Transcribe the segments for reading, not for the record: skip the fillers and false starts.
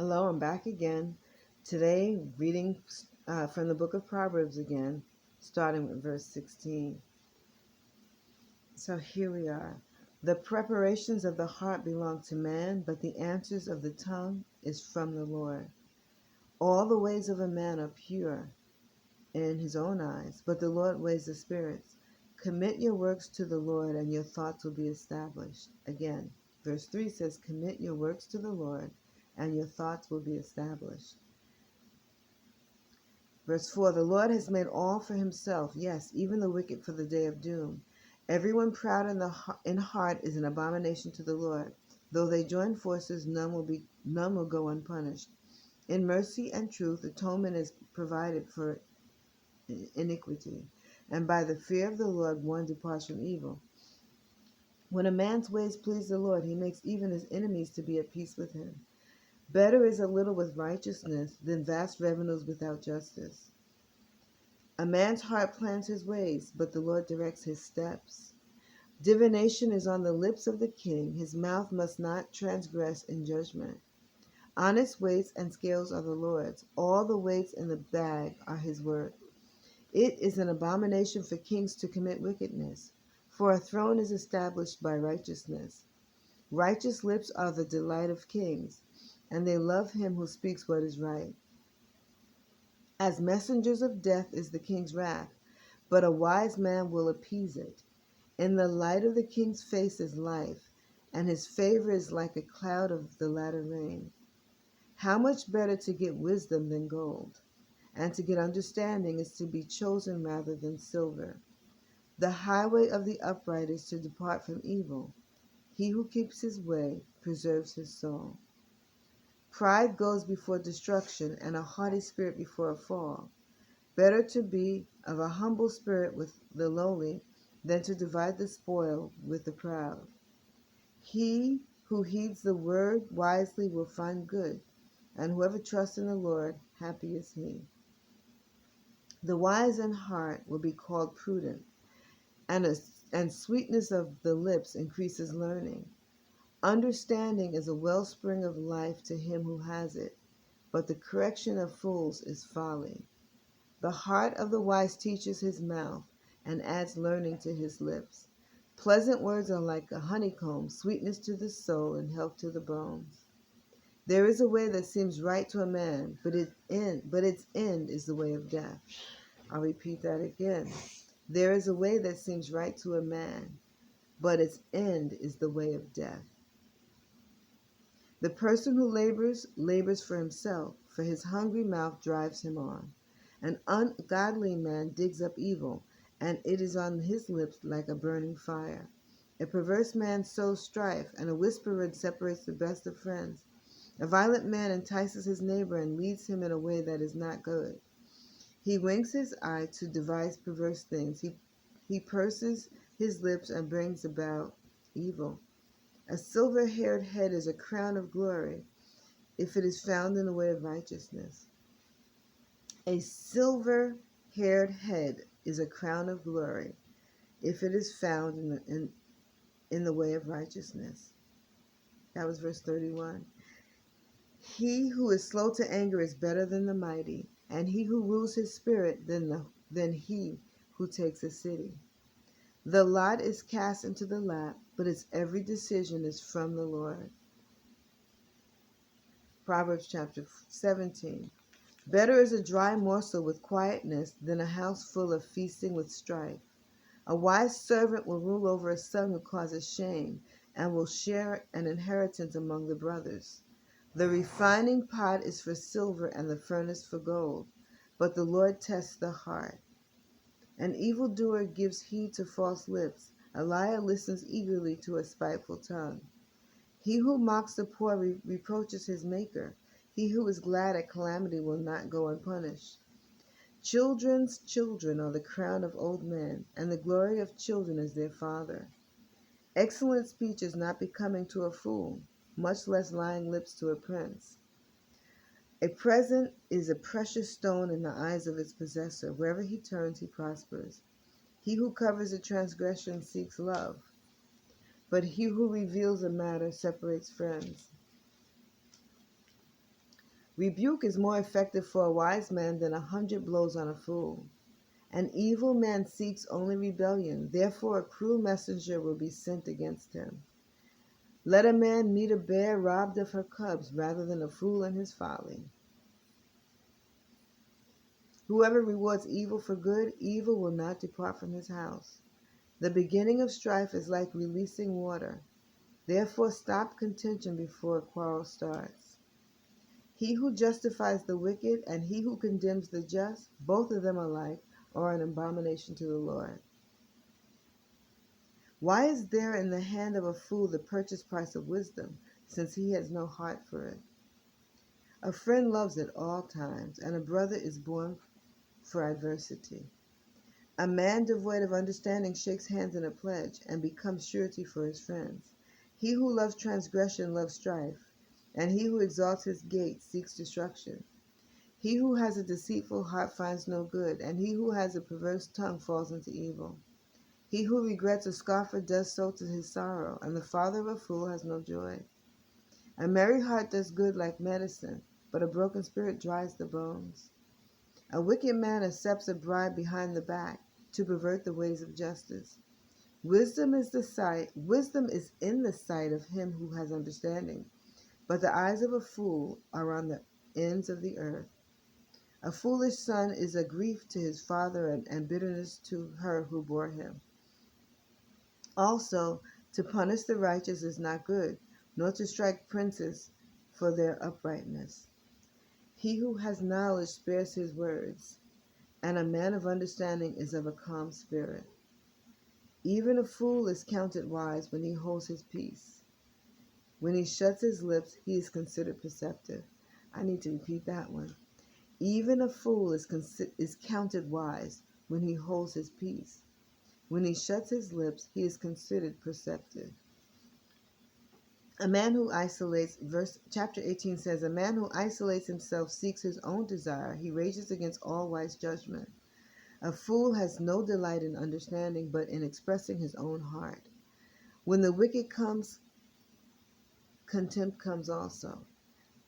Hello, I'm back again. Today, reading from the book of Proverbs again, starting with verse 16. So here we are. The preparations of the heart belong to man, but the answers of the tongue is from the Lord. All the ways of a man are pure in his own eyes, but the Lord weighs the spirits. Commit your works to the Lord, and your thoughts will be established. Again, verse 3 says, Commit your works to the Lord, and your thoughts will be established. Verse 4, the Lord has made all for himself, yes, even the wicked for the day of doom. Everyone proud in heart is an abomination to the Lord. Though they join forces, none will go unpunished. In mercy and truth, atonement is provided for iniquity, and by the fear of the Lord one departs from evil. When a man's ways please the Lord, he makes even his enemies to be at peace with him. Better is a little with righteousness than vast revenues without justice. A man's heart plans his ways, but the Lord directs his steps. Divination is on the lips of the king. His mouth must not transgress in judgment. Honest weights and scales are the Lord's. All the weights in the bag are his word. It is an abomination for kings to commit wickedness, for a throne is established by righteousness. Righteous lips are the delight of kings, and they love him who speaks what is right. As messengers of death is the king's wrath, but a wise man will appease it. In the light of the king's face is life, and his favor is like a cloud of the latter rain. How much better to get wisdom than gold, and to get understanding is to be chosen rather than silver. The highway of the upright is to depart from evil. He who keeps his way preserves his soul. Pride goes before destruction, and a haughty spirit before a fall. Better to be of a humble spirit with the lowly than to divide the spoil with the proud. He who heeds the word wisely will find good, and whoever trusts in the Lord, happy is he. The wise in heart will be called prudent, and sweetness of the lips increases learning. Understanding is a wellspring of life to him who has it, but the correction of fools is folly. The heart of the wise teaches his mouth, and adds learning to his lips. Pleasant words are like a honeycomb, sweetness to the soul and health to the bones. There is a way that seems right to a man, but its end is the way of death. I'll repeat that again. There is a way that seems right to a man, but its end is the way of death. The person who labors for himself, for his hungry mouth drives him on. An ungodly man digs up evil, and it is on his lips like a burning fire. A perverse man sows strife, and a whisperer separates the best of friends. A violent man entices his neighbor and leads him in a way that is not good. He winks his eye to devise perverse things. He purses his lips and brings about evil. A silver-haired head is a crown of glory if it is found in the way of righteousness. A silver-haired head is a crown of glory if it is found in the way of righteousness. That was verse 31. He who is slow to anger is better than the mighty, and he who rules his spirit than he who takes a city. The lot is cast into the lap, but its every decision is from the Lord. Proverbs chapter 17. Better is a dry morsel with quietness than a house full of feasting with strife. A wise servant will rule over a son who causes shame, and will share an inheritance among the brothers. The refining pot is for silver and the furnace for gold, but the Lord tests the heart. An evildoer gives heed to false lips. A liar listens eagerly to a spiteful tongue. He who mocks the poor reproaches his maker. He who is glad at calamity will not go unpunished. Children's children are the crown of old men, and the glory of children is their father. Excellent speech is not becoming to a fool, much less lying lips to a prince. A present is a precious stone in the eyes of its possessor. Wherever he turns, he prospers. He who covers a transgression seeks love, but he who reveals a matter separates friends. Rebuke is more effective for a wise man than 100 blows on a fool. An evil man seeks only rebellion, therefore a cruel messenger will be sent against him. Let a man meet a bear robbed of her cubs rather than a fool in his folly. Whoever rewards evil for good, evil will not depart from his house. The beginning of strife is like releasing water. Therefore stop contention before a quarrel starts. He who justifies the wicked and he who condemns the just, both of them alike, are an abomination to the Lord. Why is there in the hand of a fool the purchase price of wisdom, since he has no heart for it? A friend loves at all times, and a brother is born for adversity. A man devoid of understanding shakes hands in a pledge, and becomes surety for his friends. He who loves transgression loves strife, and he who exalts his gate seeks destruction. He who has a deceitful heart finds no good, and he who has a perverse tongue falls into evil. He who regrets a scoffer does so to his sorrow, and the father of a fool has no joy. A merry heart does good like medicine, but a broken spirit dries the bones. A wicked man accepts a bribe behind the back to pervert the ways of justice. Wisdom is in the sight of him who has understanding, but the eyes of a fool are on the ends of the earth. A foolish son is a grief to his father and bitterness to her who bore him. Also, to punish the righteous is not good, nor to strike princes for their uprightness. He who has knowledge spares his words, and a man of understanding is of a calm spirit. Even a fool is counted wise when he holds his peace. When he shuts his lips, he is considered perceptive. I need to repeat that one. Even a fool is counted wise when he holds his peace. When he shuts his lips, he is considered perceptive. A man who isolates, chapter 18 says, a man who isolates himself seeks his own desire. He rages against all wise judgment. A fool has no delight in understanding, but in expressing his own heart. When the wicked comes, contempt comes also,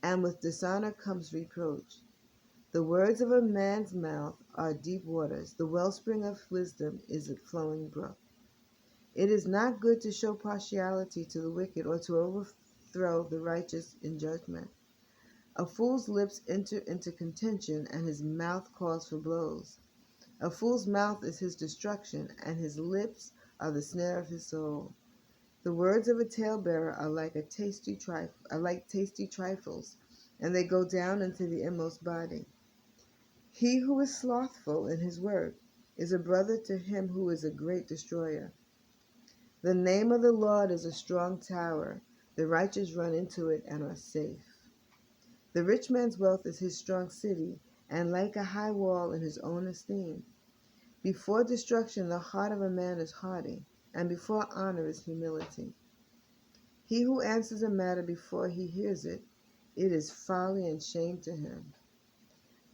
and with dishonor comes reproach. The words of a man's mouth are deep waters. The wellspring of wisdom is a flowing brook. It is not good to show partiality to the wicked or to overthrow the righteous in judgment. A fool's lips enter into contention, and his mouth calls for blows. A fool's mouth is his destruction, and his lips are the snare of his soul. The words of a talebearer are like tasty trifles, and they go down into the inmost body. He who is slothful in his work is a brother to him who is a great destroyer. The name of the Lord is a strong tower. The righteous run into it and are safe. The rich man's wealth is his strong city, and like a high wall in his own esteem. Before destruction the heart of a man is haughty, and before honor is humility. He who answers a matter before he hears it, it is folly and shame to him.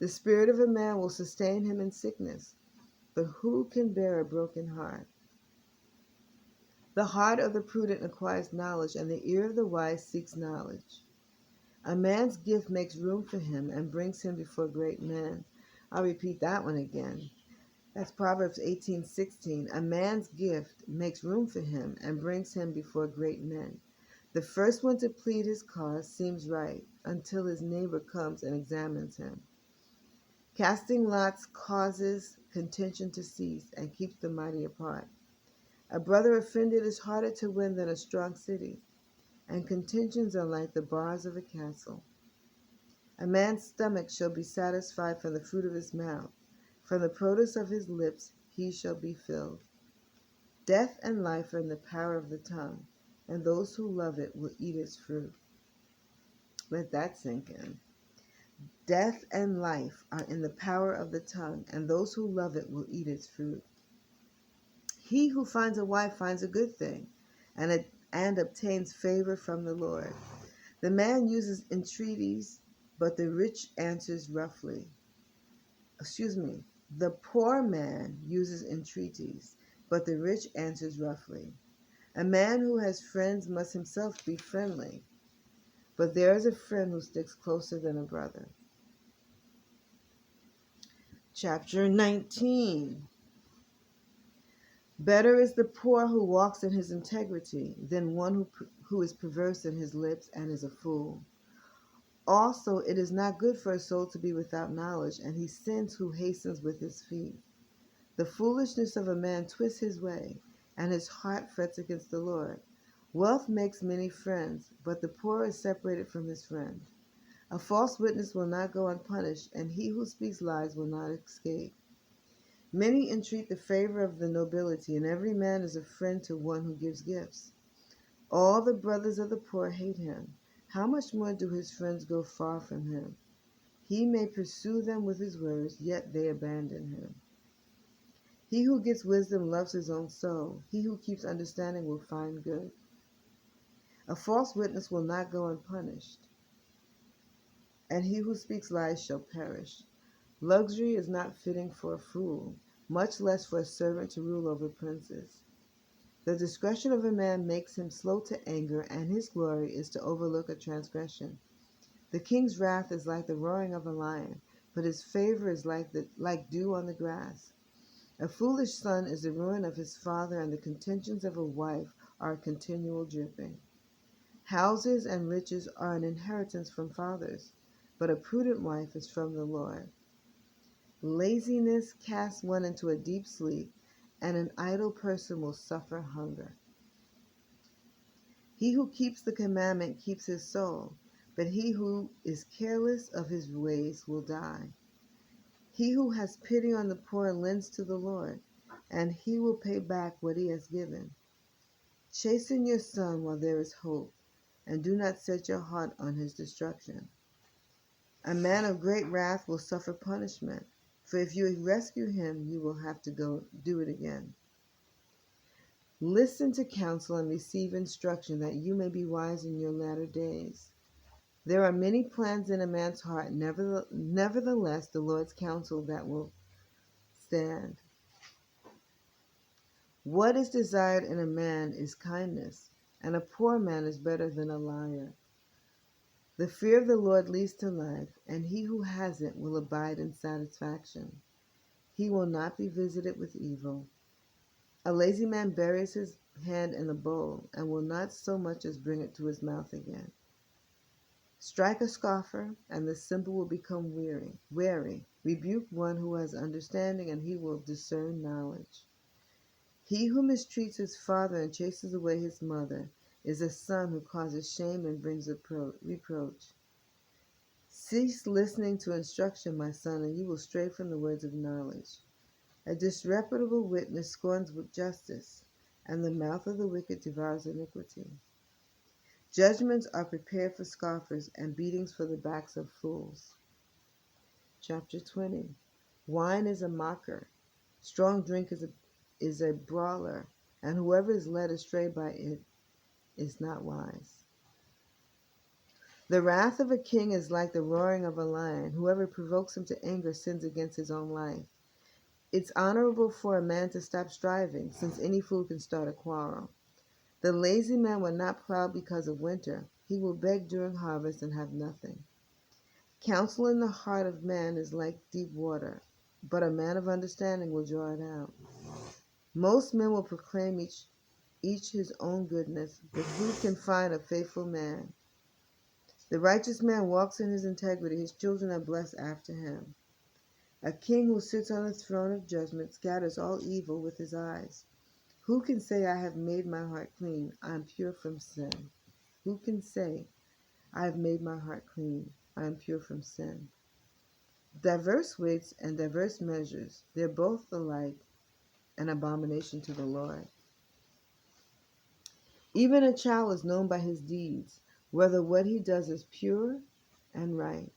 The spirit of a man will sustain him in sickness, but who can bear a broken heart? The heart of the prudent acquires knowledge, and the ear of the wise seeks knowledge. A man's gift makes room for him and brings him before great men. I'll repeat that one again. That's Proverbs 18:16. A man's gift makes room for him and brings him before great men. The first one to plead his cause seems right until his neighbor comes and examines him. Casting lots causes contention to cease and keeps the mighty apart. A brother offended is harder to win than a strong city, and contentions are like the bars of a castle. A man's stomach shall be satisfied from the fruit of his mouth. From the produce of his lips he shall be filled. Death and life are in the power of the tongue, and those who love it will eat its fruit. Let that sink in. Death and life are in the power of the tongue, and those who love it will eat its fruit. He who finds a wife finds a good thing, and obtains favor from the Lord. The man uses entreaties, but the rich answers roughly. The poor man uses entreaties, but the rich answers roughly. A man who has friends must himself be friendly. but there is a friend who sticks closer than a brother. Chapter 19. Better is the poor who walks in his integrity than one who is perverse in his lips and is a fool. Also, it is not good for a soul to be without knowledge, and he sins who hastens with his feet. The foolishness of a man twists his way, and his heart frets against the Lord. Wealth makes many friends, but the poor is separated from his friend. A false witness will not go unpunished, and he who speaks lies will not escape. Many entreat the favor of the nobility, and every man is a friend to one who gives gifts. All the brothers of the poor hate him. How much more do his friends go far from him? He may pursue them with his words, yet they abandon him. He who gets wisdom loves his own soul. He who keeps understanding will find good. A false witness will not go unpunished, and he who speaks lies shall perish. Luxury is not fitting for a fool, much less for a servant to rule over princes. The discretion of a man makes him slow to anger, and his glory is to overlook a transgression. The king's wrath is like the roaring of a lion, but his favor is like dew on the grass. A foolish son is the ruin of his father, and the contentions of a wife are a continual dripping. Houses and riches are an inheritance from fathers, but a prudent wife is from the Lord. Laziness casts one into a deep sleep, and an idle person will suffer hunger. He who keeps the commandment keeps his soul, but he who is careless of his ways will die. He who has pity on the poor lends to the Lord, and he will pay back what he has given. Chasten your son while there is hope, and do not set your heart on his destruction. A man of great wrath will suffer punishment, for if you rescue him, you will have to go do it again. Listen to counsel and receive instruction, that you may be wise in your latter days. There are many plans in a man's heart, nevertheless the Lord's counsel that will stand. What is desired in a man is kindness, and a poor man is better than a liar. The fear of the Lord leads to life, and he who has it will abide in satisfaction. He will not be visited with evil. A lazy man buries his hand in a bowl, and will not so much as bring it to his mouth again. Strike a scoffer, and the simple will become wary. Rebuke one who has understanding, and he will discern knowledge. He who mistreats his father and chases away his mother is a son who causes shame and brings reproach. Cease listening to instruction, my son, and you will stray from the words of knowledge. A disreputable witness scorns justice, and the mouth of the wicked devours iniquity. Judgments are prepared for scoffers, and beatings for the backs of fools. Chapter 20. Wine is a mocker. Strong drink is a brawler, and whoever is led astray by it is not wise. The wrath of a king is like the roaring of a lion. Whoever provokes him to anger sins against his own life. It's honorable for a man to stop striving, since any fool can start a quarrel. The lazy man will not plow because of winter. He will beg during harvest and have nothing. Counsel in the heart of man is like deep water, but a man of understanding will draw it out. Most men will proclaim each his own goodness, but who can find a faithful man? The righteous man walks in his integrity. His children are blessed after him. A king who sits on a throne of judgment scatters all evil with his eyes. Who can say, I have made my heart clean? I am pure from sin. Who can say, I have made my heart clean? I am pure from sin. Diverse weights and diverse measures, they're both alike an abomination to the Lord. Even a child is known by his deeds, whether what he does is pure and right.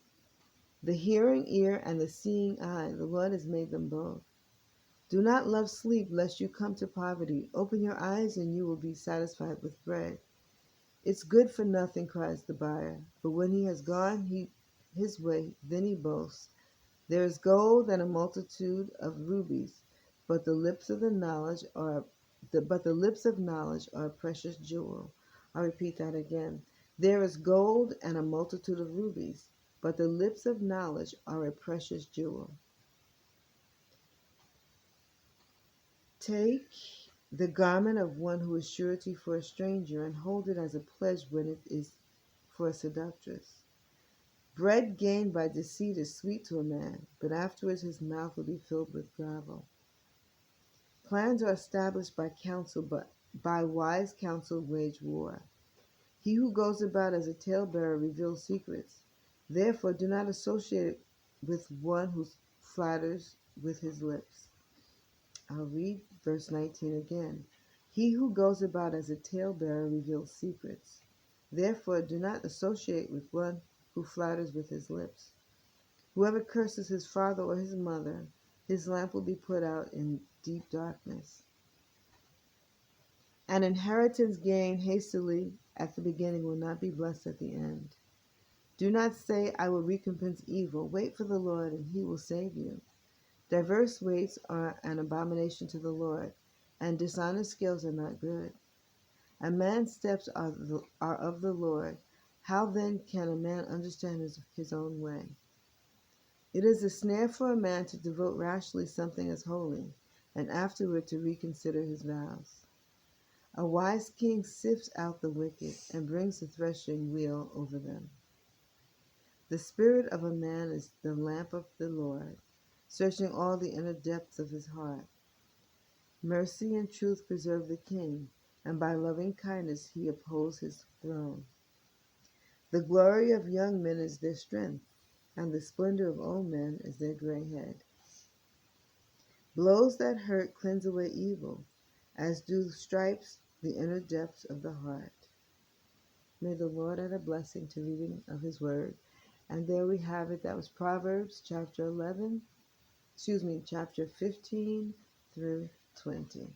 The hearing ear and the seeing eye, the Lord has made them both. Do not love sleep, lest you come to poverty. Open your eyes, and you will be satisfied with bread. It's good for nothing, cries the buyer. But when he has gone his way, then he boasts. There is gold and a multitude of rubies, but the lips of knowledge are a precious jewel. I'll repeat that again. There is gold and a multitude of rubies, but the lips of knowledge are a precious jewel. Take the garment of one who is surety for a stranger, and hold it as a pledge when it is for a seductress. Bread gained by deceit is sweet to a man, but afterwards his mouth will be filled with gravel. Plans are established by counsel, but by wise counsel wage war. He who goes about as a talebearer reveals secrets. Therefore do not associate with one who flatters with his lips. I'll read verse 19 again. He who goes about as a talebearer reveals secrets. Therefore do not associate with one who flatters with his lips. Whoever curses his father or his mother, his lamp will be put out in deep darkness. An inheritance gained hastily at the beginning will not be blessed at the end. Do not say, I will recompense evil. Wait for the Lord, and he will save you. Diverse weights are an abomination to the Lord, and dishonest scales are not good. A man's steps are of the Lord. How then can a man understand his own way? It is a snare for a man to devote rashly something as holy, and afterward to reconsider his vows. A wise king sifts out the wicked and brings the threshing wheel over them. The spirit of a man is the lamp of the Lord, searching all the inner depths of his heart. Mercy and truth preserve the king, and by loving kindness he upholds his throne. The glory of young men is their strength, and the splendor of old men is their gray head. Blows that hurt cleanse away evil, as do stripes the inner depths of the heart. May the Lord add a blessing to reading of his word. And there we have it. That was Proverbs chapter 15 through 20.